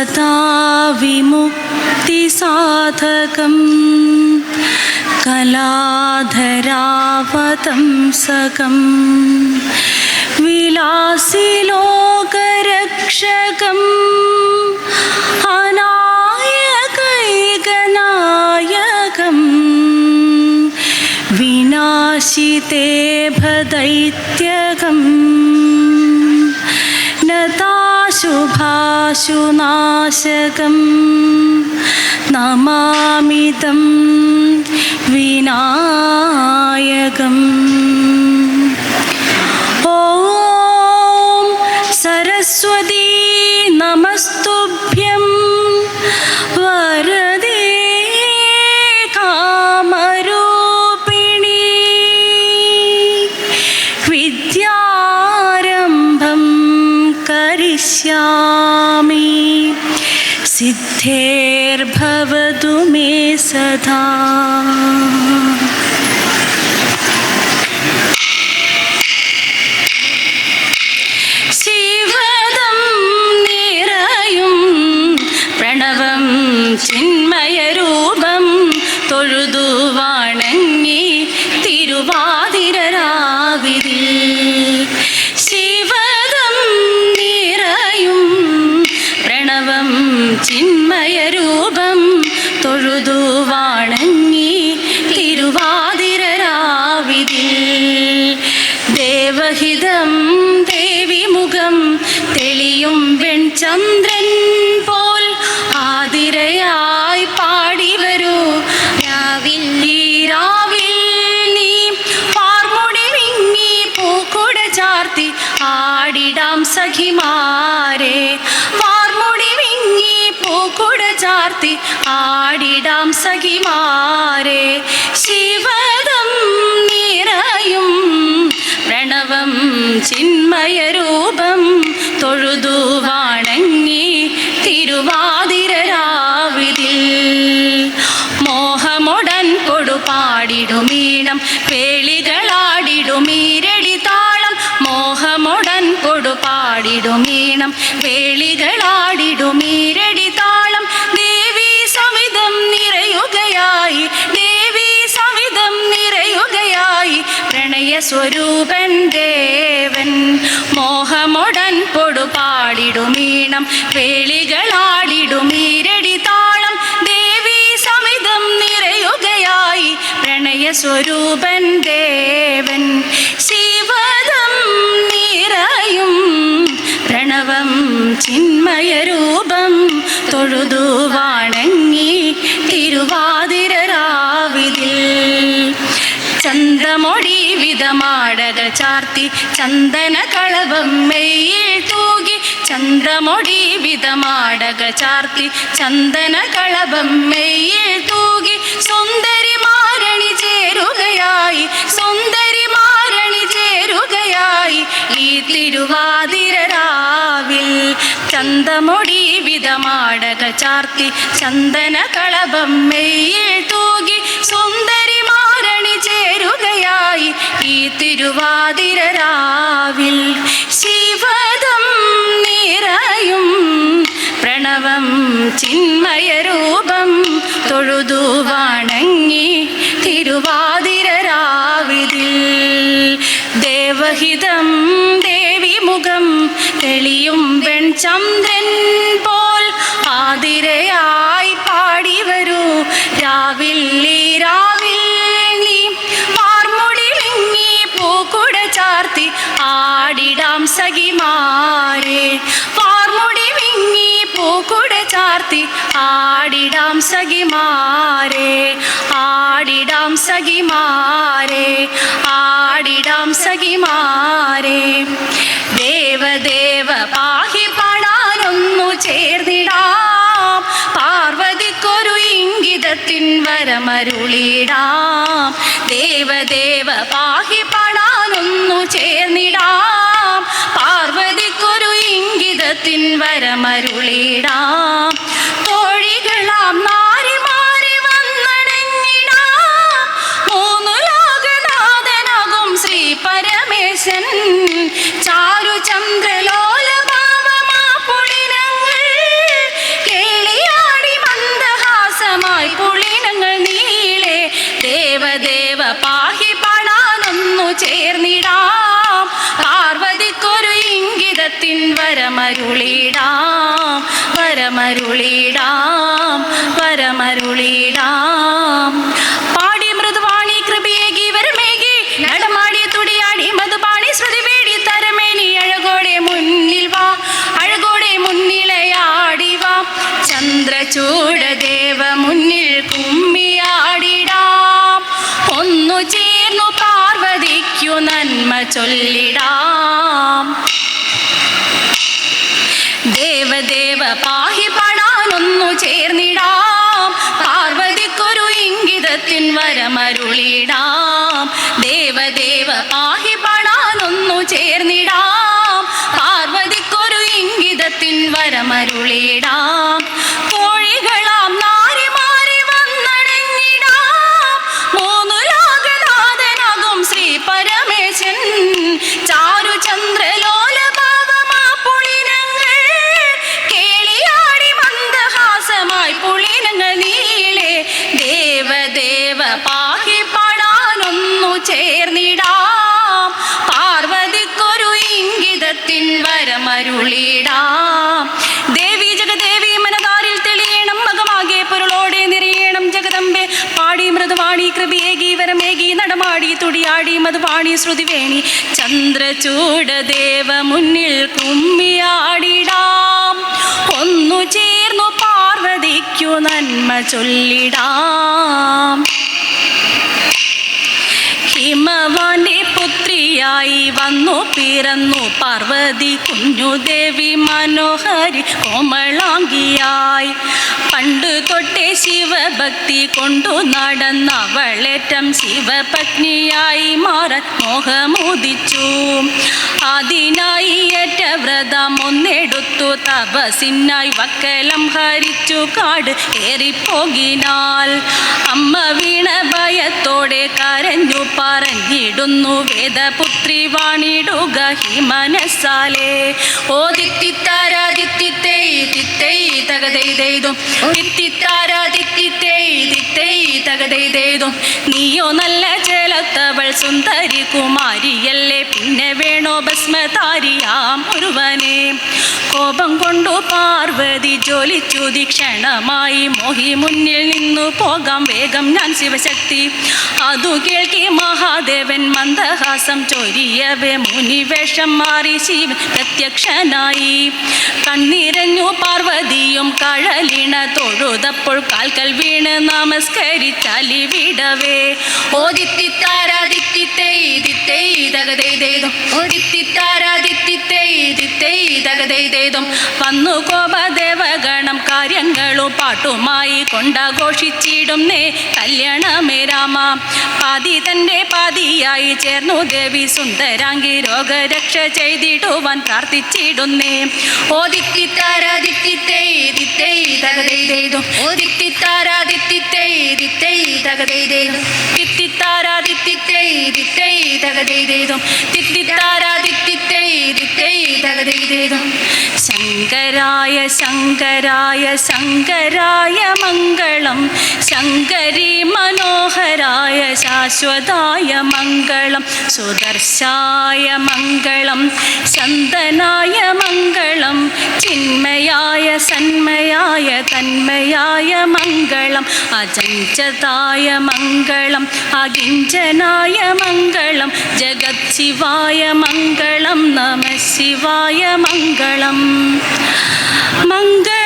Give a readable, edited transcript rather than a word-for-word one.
സദാ വിമുക്തിസാധകം കലാധരാവതംസകം വിലാസി ലോകരക്ഷകം അനായകൈകനായകം വിനാശിതേ ഭദൈത്യകം നതാശുഭാശുനാശകം നമാമിതം വിനായകം. ഓം സരസ്വതീ നമസ്തുഭ്യം വരദേ കാമരൂപിണി വിദ്യാരംഭം കരിഷ്യാമി സിദ്ധേർഭവതു മേ സദാ. ശിവദം നിറയും പ്രണവം ചിന്മയരൂപം തൊഴുതു വണങ്ങി തിരുവാതിരരാവിതിൽ. ശിവദം നിറയും പ്രണവം ചിന്മയരൂപം തൊഴുതു വണങ്ങി തിരുവാതിരരാവിതിൽ. ദേവഹിതം ദേവിമുഖം തെളിയും വെൺചന്ദ്രൻ പോൽ ആതിരയായി പാടിവരൂ രാവിൽ ഈ രാവിൽ നീ പാർമുടി വിങ്ങി പൂക്കുട ചാർത്തി ആടിടാം സഖിമാരെ. പാർമുടി വിങ്ങി പൂക്കുട ചാർത്തി ആടിടാം സഖിമാരെ. ശിവദം നിറയും പ്രണവം ചിന്മയരൂപം തൊഴുതു വണങ്ങി തിരുവാതിരരാവിതിൽ. മോഹമൊടൻ കൊടുപാടിടുമീണം വേളികളാടിടുമീരടി താളം. മോഹമൊടൻ കൊടുപാടിടുമീണം വേളികളാടിടുമീരടി താളം. ദേവി സവിധം നിറയുകയായി ദേവി സവിധം നിറയുകയായി പ്രണയ സ്വരൂപൻ ദേവൻ. മോഹമൊടൻ കൊടുപാടിടുമീണം വേളികളാടിടുമീരടി താളം. ദേവി സവിധം നിറയുകയായി പ്രണയ സ്വരൂപൻ ദേവൻ. ശിവദം നിറയും പ്രണവം ചിന്മയരൂപം തൊഴുതു വണങ്ങി തിരുവാതിരരാവിതിൽ. ചന്തമൊടി വിധമാടകൾ ചാർത്തി ചന്ദന കളവം മെയ്യിൽ തൂകി. ചന്തമൊടി വിധമാടകൾ ചാർത്തി ചന്ദന കളവം മെയ്യിൽ തൂകി. സുന്ദരി മാരണി ചേരുകയായി സുന്ദരി മാരണി ചേരുകയായി ഈ തിരുവാതിരരാവിൽ. ചന്തമൊടി വിധമാടകൾ ചാർത്തി ചന്ദന കളഭം മെയ്യിൽ തൂകി. സുന്ദരി മാരണി ചേരുകയായി ഈ തിരുവാതിരരാവിൽ. ശിവദം നിറയും പ്രണവം ചിന്മയരൂപം തൊഴുതു വണങ്ങി തിരുവാതിരരാവിതിൽ. ദേവഹിതം ദേവിമുഖം തെളിയും വെൺചന്ദ്രൻ പോൽ ആതിരയായി പാടിവരൂ രാവിൽ ഈ രാവിൽ നീ പാർമുടി വിങ്ങി പൂക്കുട ചാർത്തി ആടിടാം സഖിമാരെ. പാർമുടി വിങ്ങി പൂക്കുട ചാർത്തി ആടിടാം സഖിമാരെ. ആടിടാം സഖിമാരെ ആടിടാം സഖിമാരെ. ദേവദേവ പാഹി പാടാനൊന്നു ചേർന്നിടാം. പാർവതിക്കൊരു ഇംഗിതത്തിൻ വരമരുളിടാം. ദേവദേവ പാഹി പാടാനൊന്നു ചേർന്നിടാം. പാർവതിക്കൊരു ഇംഗിതത്തിൻ വരമരുളിടാം. തോഴികളാം നാരിമാരി വന്നണഞ്ഞിടാം. മൂന്നു ലോകനാഥനാകും ശ്രീ പരമേശൻ. ചാരു ചന്ദ്രലോല ഭാവമാ പുളിനങ്ങൾ വരമരുളിടാം വരമരുളിടാം വരമരുളിടാം. പാടി മൃദുവാണി കൃപയേകി വരമേകി നടമാടി തുടിയാടി മധുപാണി ശ്രുതി വേടി തരമേനി അഴകോടെ മുന്നിൽ വാ അഴകോടെ മുന്നിലയാടി വാ. ചന്ദ്രചൂഡദേവ മുന്നിൽ കുമ്മിയാടിടാം ഒന്നു ചേർന്നു പാർവതിക്കു നന്മ ചൊല്ലിടാം. ദേവദേവ പാഹി പാടാനൊന്നു ചേർന്നിടാം പാർവതിക്കൊരു ഇംഗിതത്തിൻ വരമരുളിടാം. ദേവദേവ പാഹി പാടാനൊന്നു ചേർന്നിടാം പാർവതിക്കൊരു ഇംഗിതത്തിൻ വരമരുളിടാം. കോഴികളാം നാരിമാരി വന്നടങ്ങിടാം മൂന്നു ലോകനാഥനാകും ശ്രീ പരമേശൻ. ചാരുചന്ദ്രലോല ഭാവമാ പുളിനങ്ങൾ കേളിയാടി മന്ദഹാസമായി പുളിനങ്ങൾ നീളെ. ദേവദേവ പാഹി പാടാനൊന്നു ചേർന്നിടാം പാർവതിക്കൊരു ഇംഗിതത്തിൻ വരമരുളിടാം. ദേവി ജഗദേവി മനതാരിൽ തെളിയണം മകമാകെ പൊരുളോടെ നിറയണം ജഗദമ്പെ. പാടി മൃദുവാണി കൃപയേകി വരമേകി നടമാടി തുടിയാടി മധുവാണി ശ്രുതിവേണി ചന്ദ്രചൂഡദേവ മുന്നിൽ കുമ്മിയാടിടാം ഒന്നു ചേർന്നു പാർവതിക്കു നന്മ ചൊല്ലിടാം. ഹിമവാന്റെ പുത്രിയായി വന്നു പിറന്നു പാർവതി കുഞ്ഞുദേവി മനോഹരി കോമളാംഗിയായി. പണ്ടു തൊട്ടേ ശിവഭക്തി കൊണ്ടു നടന്നവളേറ്റം ശിവപത്നിയായി മാറാൻ മോഹമുദിച്ചു. അതിനായി ഏറ്റ വ്രതം ഒന്നെടുത്തു തപസിനായി വക്കലം ഹരിച്ചു കാട് ഏറിപ്പോകിനാൽ. അമ്മ വീണ ഭയത്തോടെ കരഞ്ഞു പറഞ്ഞിടുന്നു വേദപുത്രി വാണിടുക ഹി മനസ്സാലേ. ഓ ദിത്തിത്താരാ ദിത്തിത്തൈ ദിത്തൈ തകതൈതെയ്തും ദിത്തിത്താരാ ദിത്തിത്തൈ ദിത്തൈ തകതൈതെയ്തും. നീയോ നല്ല ചേലത്തവൾ സുന്ദരി കുമാരിയല്ലേ പിന്നെ വേണോ ഭസ്മധാരിയാം ഒരുവനെ. കോപം കൊണ്ടു പാർവതി ജ്വലിച്ചു ദീക്ഷണമായി മോഹി മുന്നിൽ നിന്നു പോകാം വേഗം ഞാൻ ശിവശക്തി. അതു കേൾക്കി മഹാദേവൻ മന്ദഹാസം ചൊരിയവേ മുനിവേഷം മാറി ശിവൻ പ്രത്യക്ഷനായി. കണ്ണിരഞ്ഞു പാർവതിയും കഴലിണ തൊഴുതപ്പോൾ കാൽക്കൽ വീണ് നമസ്കരിച്ചാലിവിടവേ. ഓ ദിത്തിത്താരാ ദിത്തിത്തൈ ദിത്തൈ തകതൈതെയ്തും ഓ ദിത്തിത്താരാ ദിത്തിത്തൈ ദിത്തൈ തകതൈതെയ്തും. വന്നു കോപദേവഗണം കാര്യങ്ങളും പാട്ടുമായി കൊണ്ടാഘോഷിച്ചിടുന്നേ കല്യാണമേ രാമ. പാതി തൻ്റെ പാതിയായി ചേർന്നു ദേവി സുന്ദരാംഗി രോഗരക്ഷ ചെയ്തിടുവാൻ പ്രാർത്ഥിച്ചിടുന്നേ. ഓ ദിത്തിത്താരാ ദിത്തിത്തൈ ദിത്തൈ തകതൈതെയ്തും ഓ ദിത്തിത്താരാ ദിത്തിത്തൈ ദിത്തൈ തകതൈതെയ്തും ദിത്തിത്താരാ ദിത്തിത്തൈ ദിത്തൈ തകതൈതെയ്തും ദിത്തിത്താരാ ദിത്തിത്തൈ ദിത്തൈ തകതൈതെയ്തും. ശങ്കരായ ശങ്കരായ ശങ്കരായ മംഗളം ശങ്കരി മനോഹരായ ശാശ്വതായ മംഗളം സുദർശായ മംഗളം ശന്തനായ മംഗളം ചിന്മയായ സന്മയായ തന്മയായ മംഗളം അചഞ്ചതായ മംഗളം അകിഞ്ചനായ മംഗളം ജഗത് ശിവായ മംഗളം നമഃ ശിവായ മംഗളം. മംഗളം